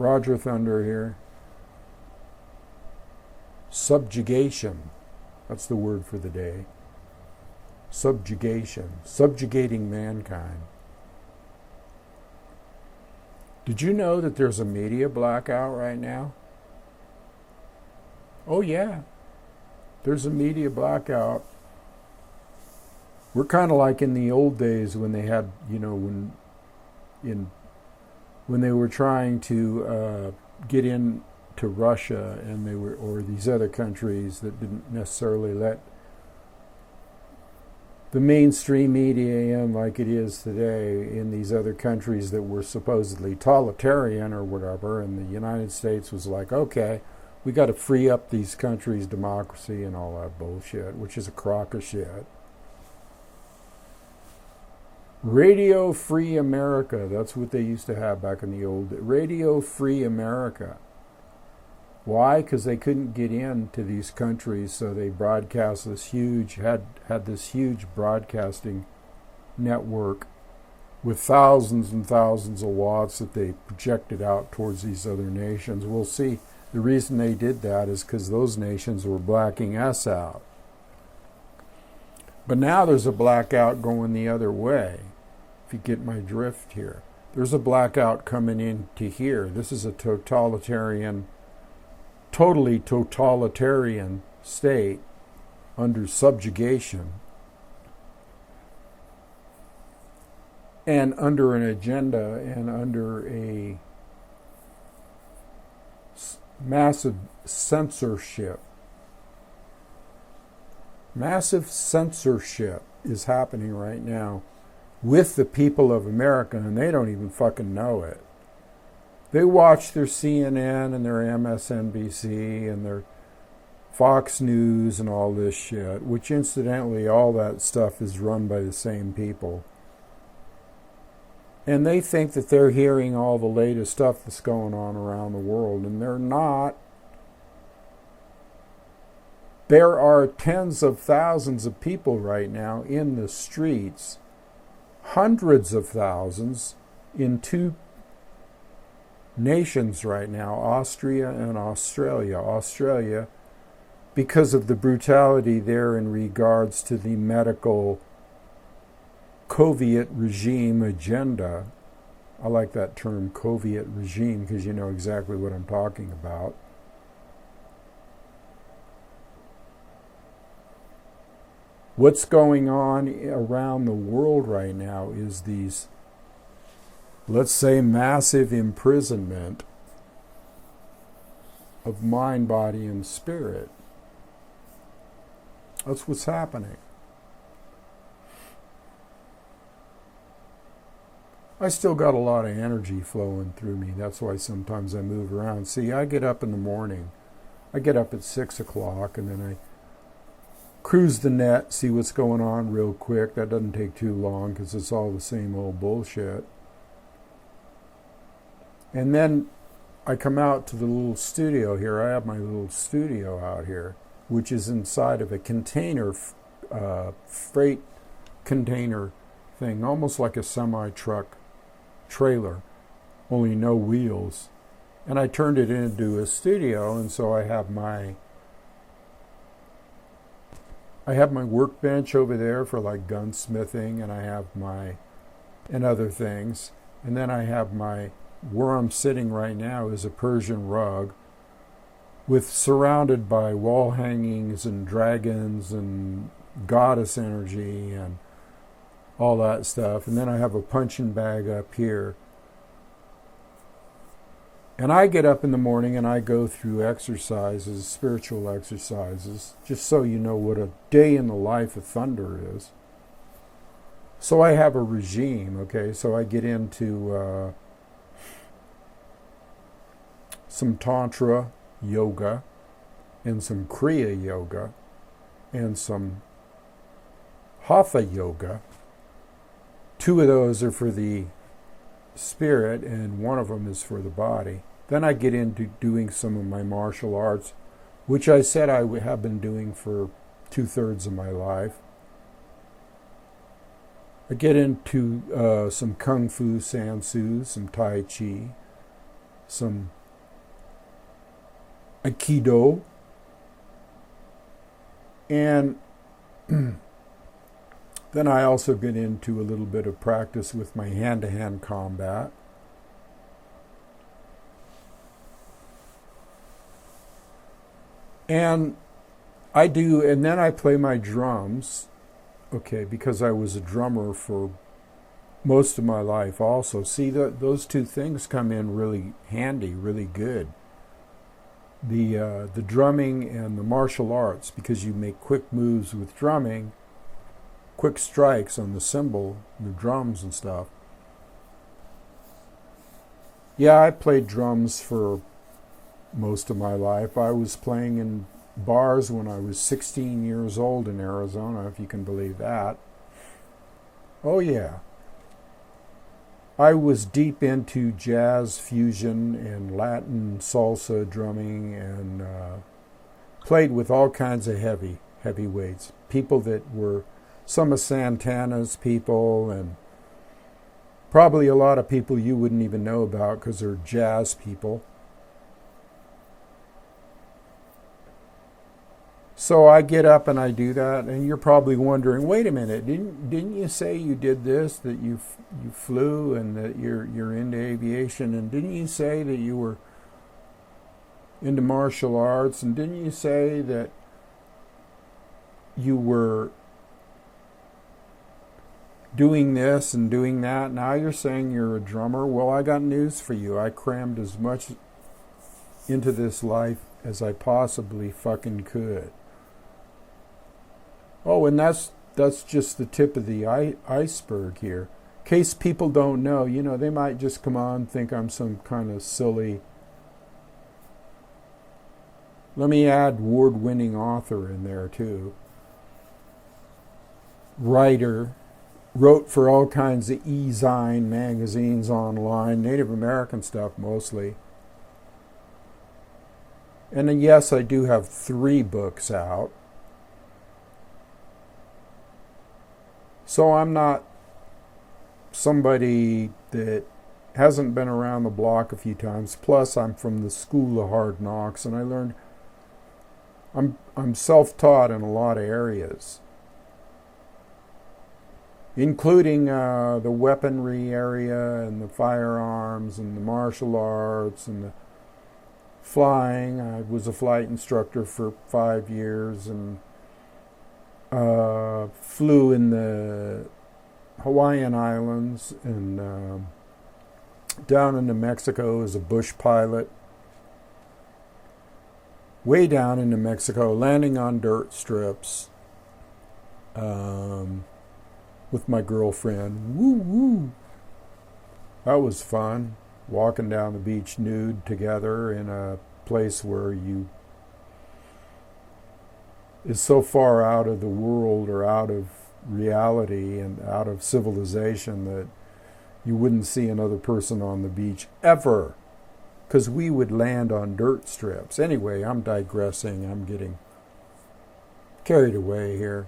Roger Thunder here. Subjugation. That's the word for the day. Subjugation. Subjugating mankind. Did you know that there's a media blackout right now? Oh yeah. There's a media blackout. We're kind of like in the old days when they had, when they were trying to get in to Russia, and they were, or these other countries that didn't necessarily let the mainstream media in like it is today, in these other countries that were supposedly totalitarian or whatever, and the United States was like, okay, we got to free up these countries' democracy and all that bullshit, which is a crock of shit. Radio Free America, that's what they used to have back in the old days. Radio Free America. Why? Because they couldn't get into these countries, so they broadcast this huge, had this huge broadcasting network with thousands and thousands of watts that they projected out towards these other nations. We'll see. The reason they did that is because those nations were blacking us out. But now there's a blackout going the other way, if you get my drift here. There's a blackout coming into here. This is a totally totalitarian state under subjugation and under an agenda and under a massive censorship. Massive censorship is happening right now with the people of America, and they don't even fucking know it. They watch their CNN and their MSNBC and their Fox News and all this shit, which incidentally, all that stuff is run by the same people. And they think that they're hearing all the latest stuff that's going on around the world, and they're not. There are tens of thousands of people right now in the streets, hundreds of thousands in two nations right now, Austria and Australia. Australia, because of the brutality there in regards to the medical Soviet regime agenda. I like that term, Soviet regime, because you know exactly what I'm talking about. What's going on around the world right now is these, let's say, massive imprisonment of mind, body, and spirit. That's what's happening. I still got a lot of energy flowing through me. That's why sometimes I move around. See, I get up in the morning. I get up at 6 o'clock, and then I cruise the net, see what's going on real quick. That doesn't take too long because it's all the same old bullshit. And then I come out to the little studio here. I have my little studio out here, which is inside of a container, freight container thing, almost like a semi-truck trailer, only no wheels. And I turned it into a studio, and so I have my workbench over there for like gunsmithing, and I have and other things. And then I have where I'm sitting right now is a Persian rug surrounded by wall hangings and dragons and goddess energy and all that stuff. And then I have a punching bag up here. And I get up in the morning and I go through exercises, spiritual exercises, just so you know what a day in the life of Thunder is. So I have a regime, okay? So I get into some Tantra yoga and some Kriya yoga and some Hatha yoga. 2 of those are for the spirit and 1 of them is for the body. Then I get into doing some of my martial arts, which I said I have been doing for 2/3 of my life. I get into some Kung Fu, Sansu, some Tai Chi, some Aikido, and then I also get into a little bit of practice with my hand-to-hand combat. And then I play my drums, okay, because I was a drummer for most of my life also. See, those two things come in really handy, really good. The drumming and the martial arts, because you make quick moves with drumming, quick strikes on the cymbal, the drums and stuff. Yeah, I played drums for most of my life. I was playing in bars when I was 16 years old in Arizona, if you can believe that. Oh yeah. I was deep into jazz fusion and Latin salsa drumming, and played with all kinds of heavyweights. People that were some of Santana's people, and probably a lot of people you wouldn't even know about because they're jazz people. So I get up and I do that, and you're probably wondering, wait a minute, didn't you say you did this, that you flew, and that you're into aviation, and didn't you say that you were into martial arts, and didn't you say that you were doing this and doing that? Now you're saying you're a drummer? Well, I got news for you. I crammed as much into this life as I possibly fucking could. Oh, and that's just the tip of the iceberg here. In case people don't know, they might just come on and think I'm some kind of silly. Let me add award-winning author in there too. Writer, wrote for all kinds of e-zine magazines online, Native American stuff mostly. And then, yes, I do have 3 books out. So I'm not somebody that hasn't been around the block a few times. Plus, I'm from the school of hard knocks, and I learned I'm self-taught in a lot of areas, including the weaponry area and the firearms and the martial arts and the flying. I was a flight instructor for 5 years, and flew in the Hawaiian Islands and down into Mexico as a bush pilot. Way down into Mexico, landing on dirt strips with my girlfriend. Woo woo! That was fun. Walking down the beach nude together in a place where is so far out of the world or out of reality and out of civilization that you wouldn't see another person on the beach ever, because we would land on dirt strips. Anyway, I'm digressing. I'm getting carried away here.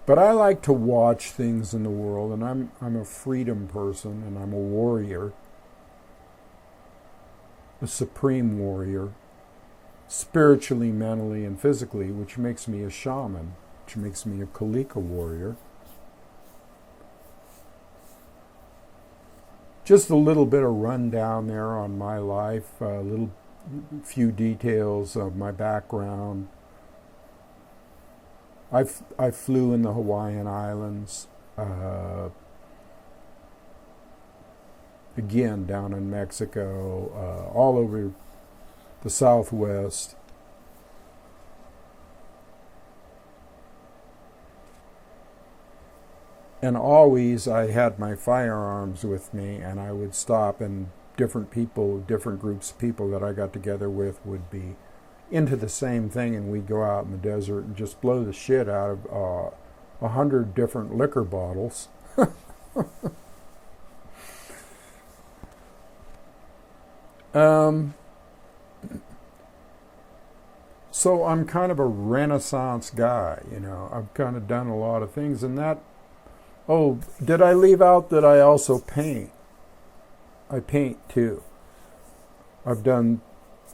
But I like to watch things in the world, and I'm a freedom person, and I'm a warrior, a supreme warrior, spiritually, mentally, and physically, which makes me a shaman, which makes me a Kalika warrior. Just a little bit of rundown there on my life, a little few details of my background. I flew in the Hawaiian Islands, again down in Mexico, all over the Southwest. And always I had my firearms with me, and I would stop, and different groups of people that I got together with would be into the same thing, and we'd go out in the desert and just blow the shit out of 100 different liquor bottles. So I'm kind of a Renaissance guy, I've kind of done a lot of things, and that. Oh, did I leave out that I also paint? I paint too. I've done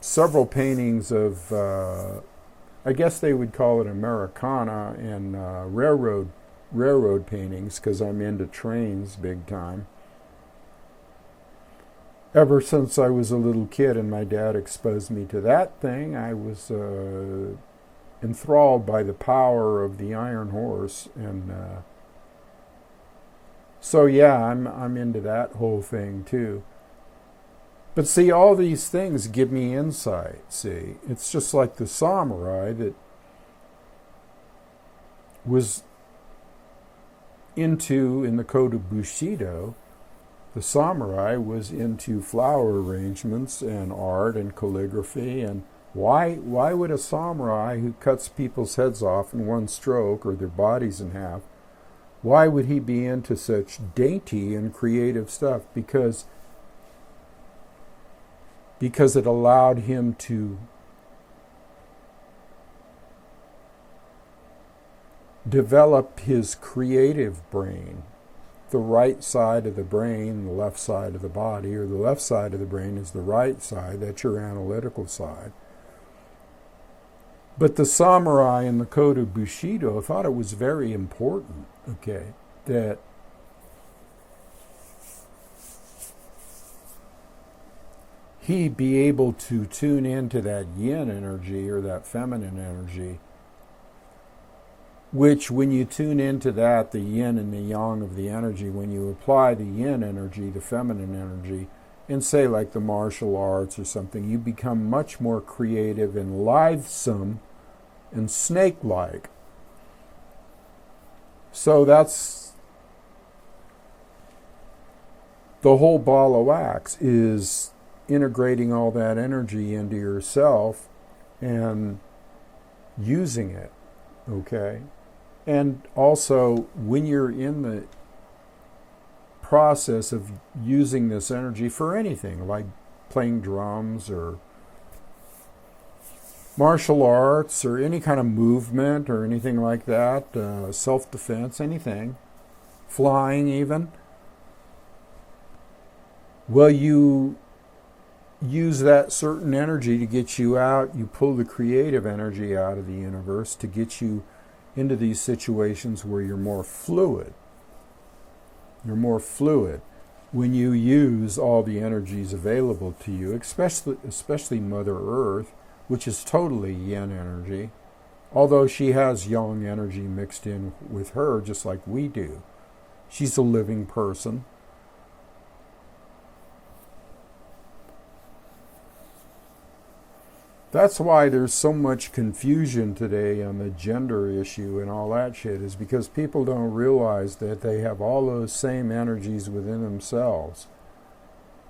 several paintings of, I guess they would call it Americana and railroad paintings, because I'm into trains big time. Ever since I was a little kid and my dad exposed me to that thing, I was enthralled by the power of the iron horse, and so yeah, I'm into that whole thing too. But see, all these things give me insight. See, it's just like the samurai that was into, in the code of Bushido, the samurai was into flower arrangements and art and calligraphy. And why would a samurai who cuts people's heads off in one stroke or their bodies in half, why would he be into such dainty and creative stuff? Because it allowed him to develop his creative brain. The right side of the brain, the left side of the body, or the left side of the brain is the right side. That's your analytical side. But the samurai in the code of Bushido thought it was very important, okay, that he be able to tune into that yin energy or that feminine energy, which when you tune into that, the yin and the yang of the energy, when you apply the yin energy, the feminine energy, in say like the martial arts or something, you become much more creative and lithesome and snake-like. So that's the whole ball of wax, is integrating all that energy into yourself and using it, okay? And also, when you're in the process of using this energy for anything, like playing drums or martial arts or any kind of movement or anything like that, self-defense, anything, flying even, well, you use that certain energy to get you out. You pull the creative energy out of the universe to get you into these situations where you're more fluid. You're more fluid when you use all the energies available to you, especially Mother Earth, which is totally yin energy, although she has yang energy mixed in with her, just like we do. She's a living person. That's why there's so much confusion today on the gender issue and all that shit, is because people don't realize that they have all those same energies within themselves.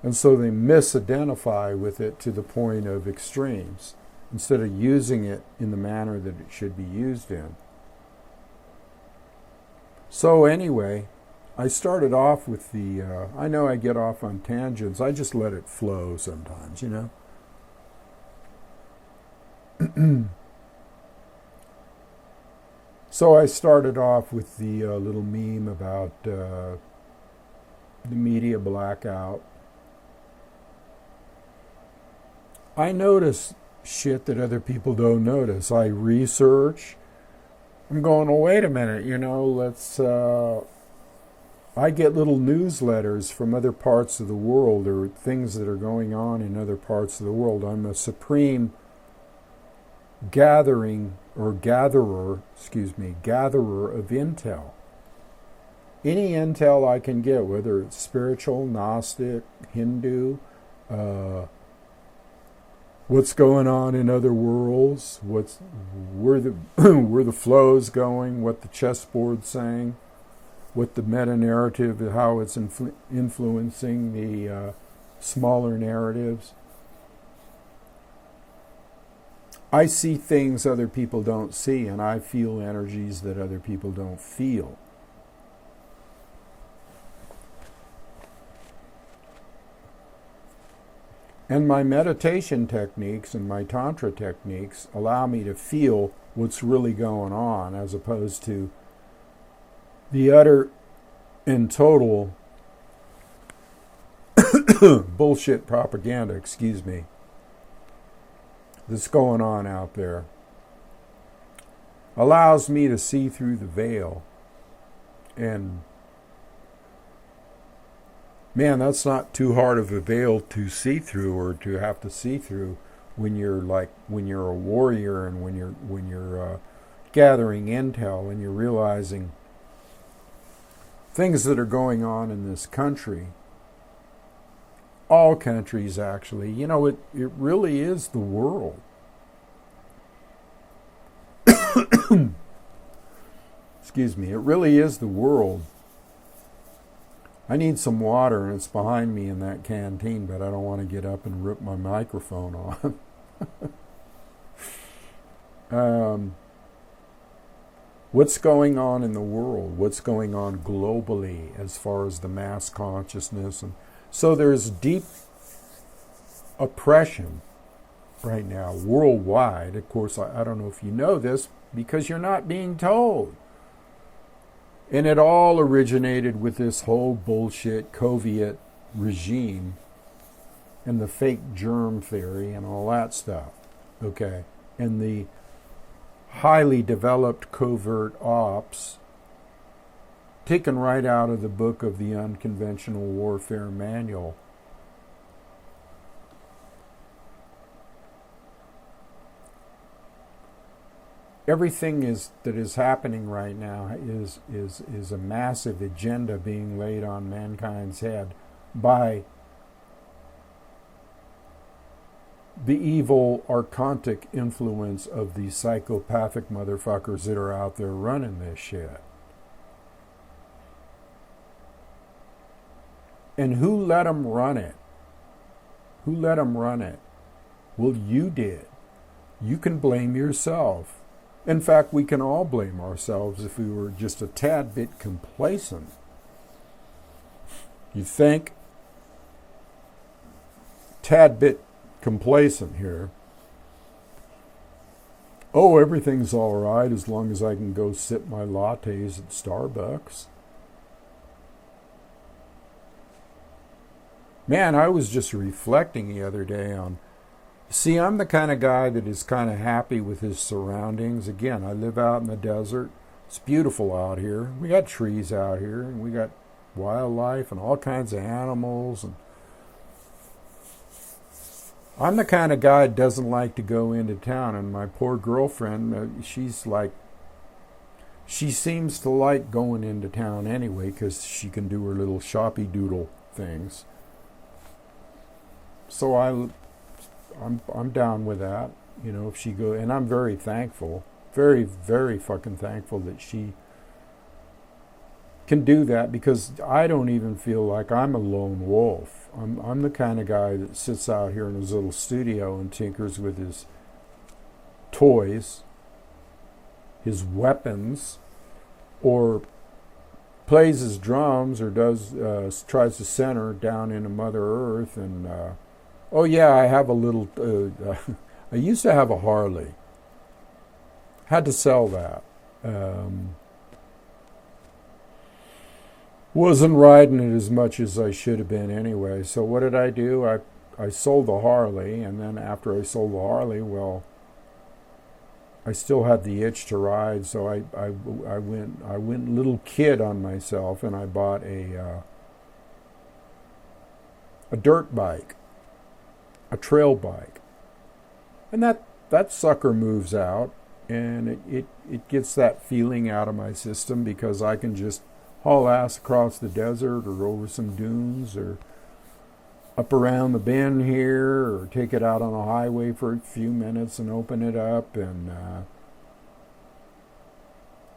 And so they misidentify with it to the point of extremes, instead of using it in the manner that it should be used in. So anyway, I started off with the, I know I get off on tangents, I just let it flow sometimes, you know. So I started off with the little meme about the media blackout. I notice shit that other people don't notice. I research. I'm going, oh, wait a minute, you know, let's... I get little newsletters from other parts of the world, or things that are going on in other parts of the world. I'm a supreme gatherer of intel. Any intel I can get, whether it's spiritual, Gnostic, Hindu, what's going on in other worlds, where the flow's going, what the chessboard's saying, what the meta-narrative, how it's influencing the smaller narratives. I see things other people don't see, and I feel energies that other people don't feel. And my meditation techniques and my Tantra techniques allow me to feel what's really going on, as opposed to the utter and total bullshit propaganda, excuse me, that's going on out there allows me to see through the veil. And man, that's not too hard of a veil to see through, or to have to see through, when you're a warrior, and when you're gathering intel, and you're realizing things that are going on in this country, all countries actually. It really is the world. Excuse me, it really is the world. I need some water, and it's behind me in that canteen, but I don't want to get up and rip my microphone off. What's going on in the world? What's going on globally as far as the mass consciousness? And so there's deep oppression right now, worldwide. Of course, I don't know if you know this, because you're not being told. And it all originated with this whole bullshit Soviet regime and the fake germ theory and all that stuff, okay? And the highly developed covert ops taken right out of the book of the Unconventional Warfare Manual. Everything that is happening right now is a massive agenda being laid on mankind's head by the evil archontic influence of these psychopathic motherfuckers that are out there running this shit. And who let them run it? Who let them run it? Well, you did. You can blame yourself. In fact, we can all blame ourselves if we were just a tad bit complacent. You think? Tad bit complacent here. Oh, everything's all right as long as I can go sip my lattes at Starbucks. Man, I was just reflecting the other day on, see, I'm the kind of guy that is kind of happy with his surroundings. Again, I live out in the desert. It's beautiful out here. We got trees out here, and we got wildlife and all kinds of animals. And I'm the kind of guy that doesn't like to go into town. And my poor girlfriend, she seems to like going into town anyway, because she can do her little shoppy doodle things. So I'm down with that, if she go, and I'm very thankful, very, very fucking thankful that she can do that, because I don't even feel like I'm a lone wolf. I'm the kind of guy that sits out here in his little studio and tinkers with his toys, his weapons, or plays his drums, or tries to center down into Mother Earth. And oh yeah, I have a little, I used to have a Harley. Had to sell that. Wasn't riding it as much as I should have been anyway. So what did I do? I sold the Harley, and then after I sold the Harley, well, I still had the itch to ride, so I went little kid on myself, and I bought a dirt bike. A trail bike, and that sucker moves out, and it gets that feeling out of my system, because I can just haul ass across the desert, or over some dunes, or up around the bend here, or take it out on the highway for a few minutes and open it up, and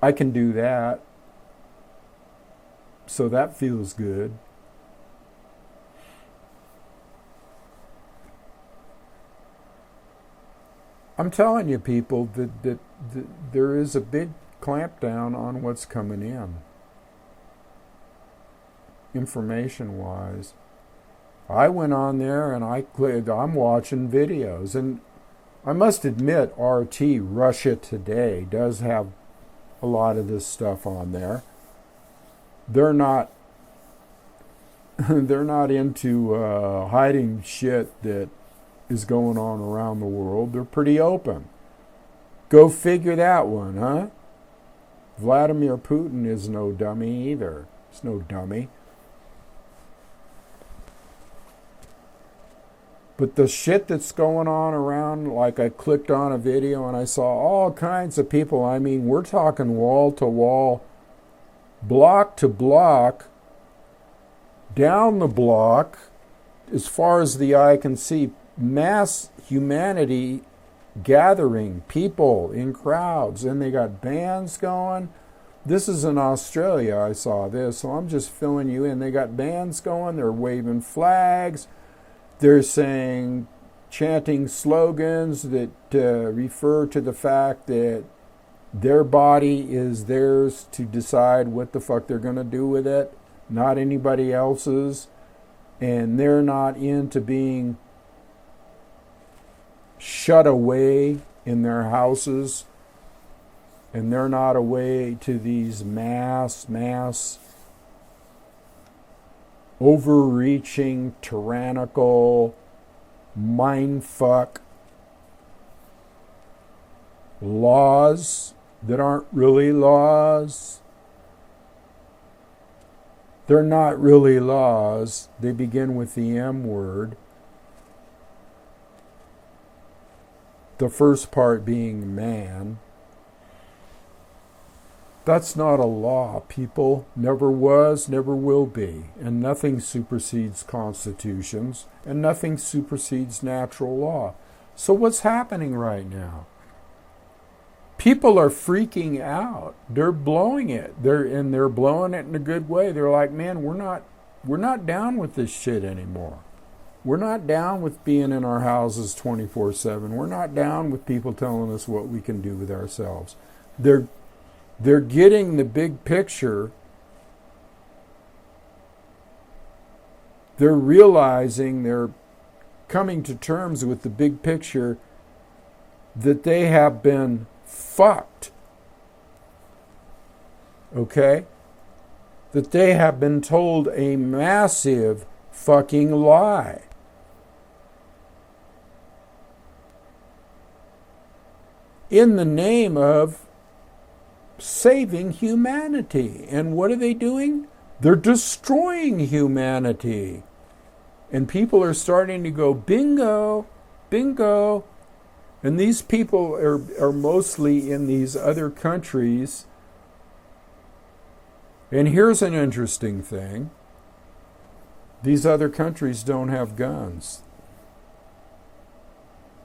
I can do that, so that feels good. I'm telling you, people, that there is a big clampdown on what's coming in, information-wise. I went on there and I'm watching videos, and I must admit, RT, Russia Today, does have a lot of this stuff on there. They're not they're not into hiding shit that is going on around the world. They're pretty open. Go figure that one, huh? Vladimir Putin is no dummy either. He's no dummy. But the shit that's going on around, like I clicked on a video and I saw all kinds of people. I mean, we're talking wall to wall, block to block, down the block, as far as the eye can see, mass humanity gathering, people in crowds, and they got bands going. This is in Australia, I saw this, so I'm just filling you in. They got bands going, they're waving flags, they're chanting slogans that refer to the fact that their body is theirs to decide what the fuck they're going to do with it, not anybody else's, and they're not into being shut away in their houses, and they're not away to these mass overreaching, tyrannical, mindfuck laws that aren't really laws. They're not really laws. They begin with the M word. The first part being man. That's not a law, people. Never was, never will be. And nothing supersedes constitutions, and nothing supersedes natural law. So what's happening right now? People are freaking out. They're blowing it. They're blowing it in a good way. They're like, man, we're not down with this shit anymore. We're not down with being in our houses 24/7. We're not down with people telling us what we can do with ourselves. They're getting the big picture. They're realizing, they're coming to terms with the big picture that they have been fucked. Okay? That they have been told a massive fucking lie. In the name of saving humanity. And what are they doing? They're destroying humanity. And people are starting to go, bingo, bingo. And these people are mostly in these other countries. And here's an interesting thing. These other countries don't have guns.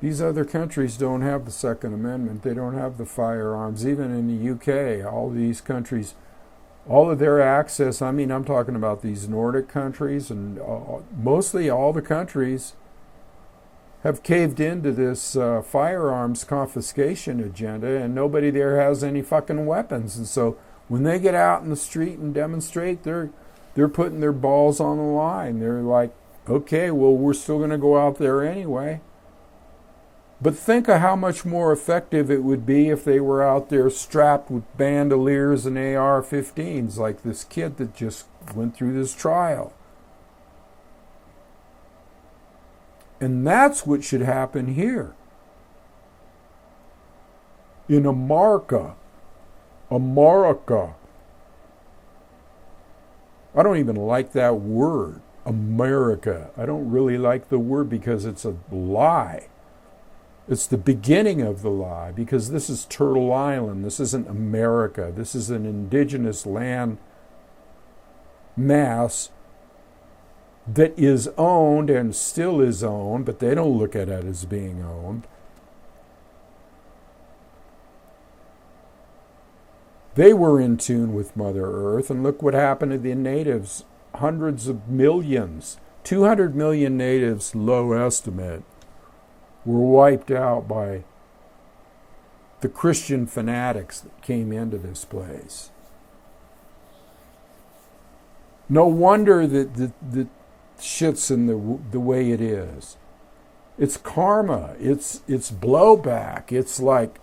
These other countries don't have the Second Amendment. They don't have the firearms. Even in the UK, all these countries, all of their access, I mean, I'm talking about these Nordic countries, and mostly all the countries have caved into this firearms confiscation agenda, and nobody there has any fucking weapons. And so when they get out in the street and demonstrate, they're putting their balls on the line. They're like, okay, well, we're still going to go out there anyway. But think of how much more effective it would be if they were out there strapped with bandoliers and AR-15s, like this kid that just went through this trial. And that's what should happen here. In America. America. I don't even like that word, America. I don't really like the word because it's a lie. It's the beginning of the lie, because this is Turtle Island. This isn't America. This is an indigenous land mass that is owned and still is owned, but they don't look at it as being owned. They were in tune with Mother Earth, and look what happened to the natives. Hundreds of millions, 200 million natives, low estimate, were wiped out by the Christian fanatics that came into this place. No wonder that the shit's in the way it is. It's karma. It's blowback. It's like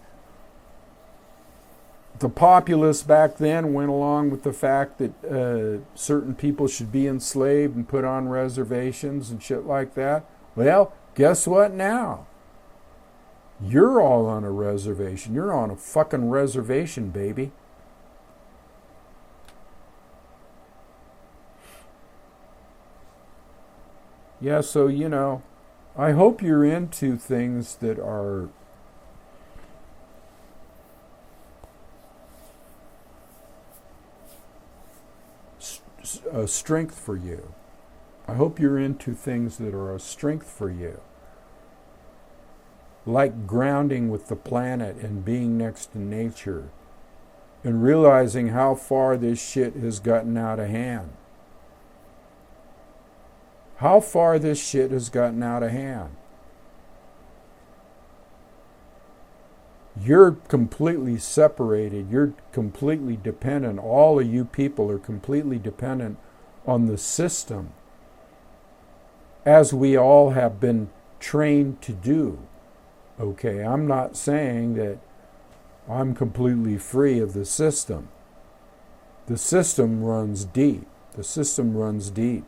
The populace back then went along with the fact that certain people should be enslaved and put on reservations and shit like that. Well, guess what now? You're all on a reservation. You're on a fucking reservation, baby. Yeah, so, I hope you're into things that are a strength for you. I hope you're into things that are a strength for you. Like grounding with the planet and being next to nature and realizing how far this shit has gotten out of hand. How far this shit has gotten out of hand. You're completely separated. You're completely dependent. All of you people are completely dependent on the system, as we all have been trained to do. Okay, I'm not saying that I'm completely free of the system. The system runs deep. The system runs deep.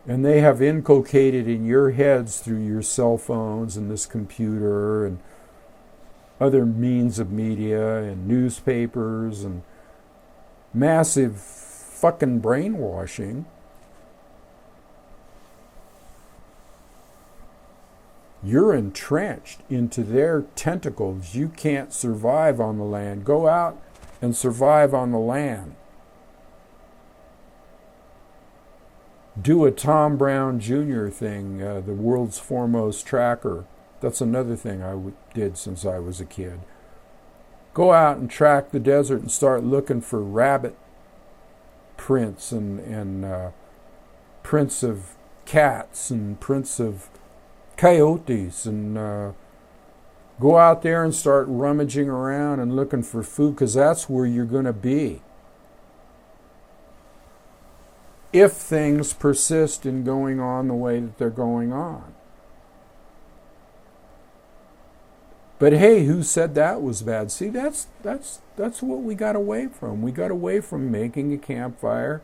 And they have inculcated in your heads through your cell phones and this computer and other means of media and newspapers and massive fucking brainwashing. You're entrenched into their tentacles. You can't survive on the land. Go out and survive on the land. Do a Tom Brown Jr. thing, the world's foremost tracker. That's another thing I did since I was a kid. Go out and track the desert and start looking for rabbit prints and prints of cats and prints of coyotes, and go out there and start rummaging around and looking for food, because that's where you're going to be. If things persist in going on the way that they're going on. But hey, who said that was bad? See, that's what we got away from. We got away from making a campfire.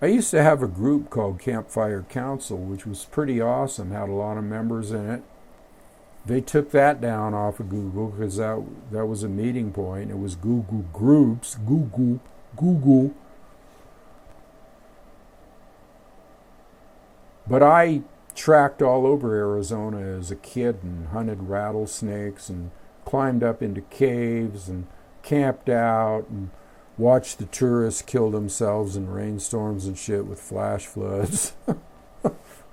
I used to have a group called Campfire Council, which was pretty awesome, had a lot of members in it. They took that down off of Google because that was a meeting point. It was Google Groups, Google. But I tracked all over Arizona as a kid and hunted rattlesnakes and climbed up into caves and camped out and watched the tourists kill themselves in rainstorms and shit with flash floods.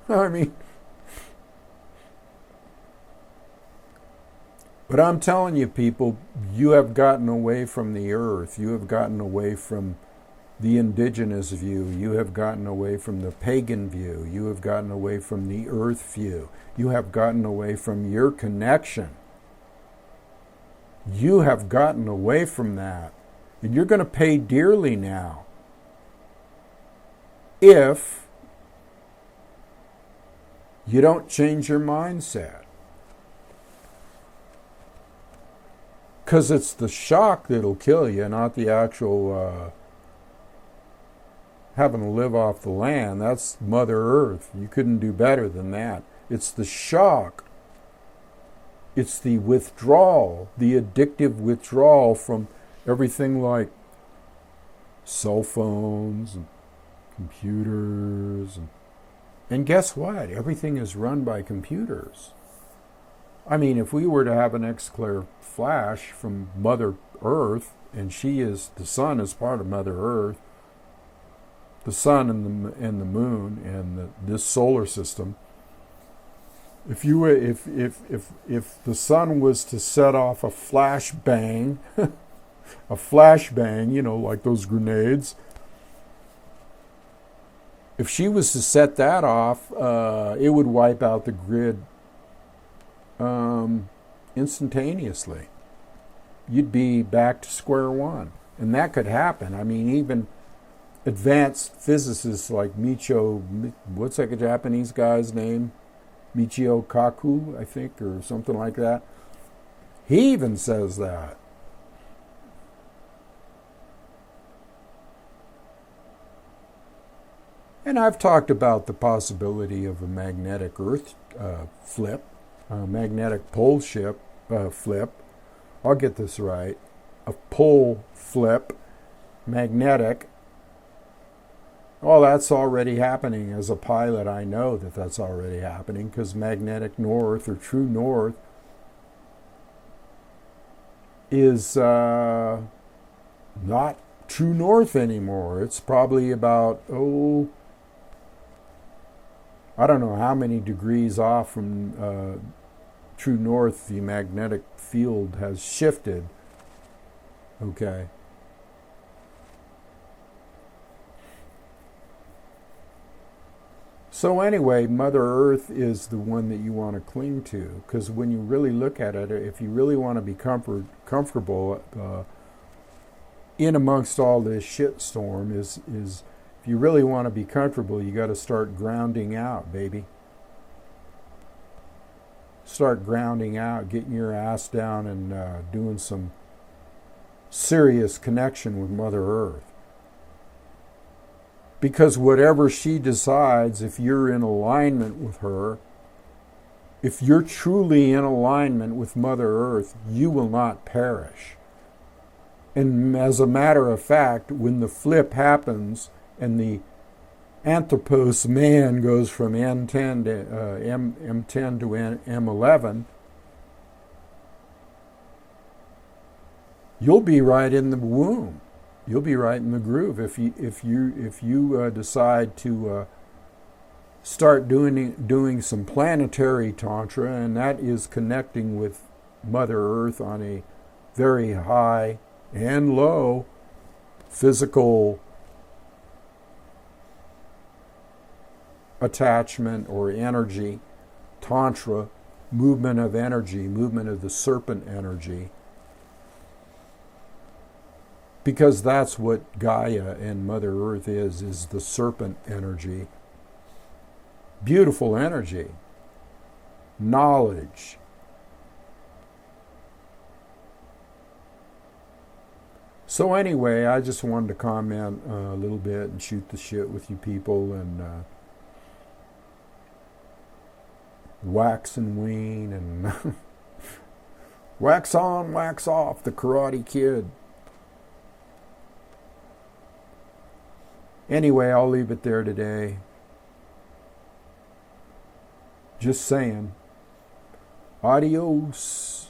I mean, but I'm telling you, people, you have gotten away from the earth. You have gotten away from the indigenous view. You have gotten away from the pagan view. You have gotten away from the earth view. You have gotten away from your connection. You have gotten away from that. And you're going to pay dearly now if you don't change your mindset. Because it's the shock that'll kill you, not the actual having to live off the land. That's Mother Earth. You couldn't do better than that. It's the shock. It's the withdrawal, the addictive withdrawal from everything like cell phones and computers. And guess what? Everything is run by computers. I mean, if we were to have an X-Claire flash from Mother Earth, and the sun is part of Mother Earth, the sun and the moon and this solar system. If the sun was to set off a flashbang, like those grenades, if she was to set that off, it would wipe out the grid instantaneously. You'd be back to square one, and that could happen. I mean, even advanced physicists like what's that Japanese guy's name? Michio Kaku, I think, or something like that. He even says that. And I've talked about the possibility of a magnetic Earth flip, a magnetic pole flip. I'll get this right. A pole flip, magnetic. Well, that's already happening. As a pilot, I know that that's already happening because magnetic north or true north is not true north anymore. It's probably about, I don't know how many degrees off from true north the magnetic field has shifted. Okay. So anyway, Mother Earth is the one that you want to cling to, because when you really look at it, if you really want to be comfortable in amongst all this shitstorm, is if you really want to be comfortable, you got to start grounding out, baby. Start grounding out, getting your ass down and doing some serious connection with Mother Earth. Because whatever she decides, if you're in alignment with her, if you're truly in alignment with Mother Earth, you will not perish. And as a matter of fact, when the flip happens and the Anthropos man goes from M10 to M10 to M11, you'll be right in the womb. You'll be right in the groove if you decide to start doing some planetary tantra, and that is connecting with Mother Earth on a very high and low physical attachment or energy, tantra, movement of energy, movement of the serpent energy. Because that's what Gaia and Mother Earth is the serpent energy. Beautiful energy. Knowledge. So anyway, I just wanted to comment a little bit and shoot the shit with you people and wax and wane and wax on, wax off, the Karate Kid. Anyway, I'll leave it there today. Just saying. Adios.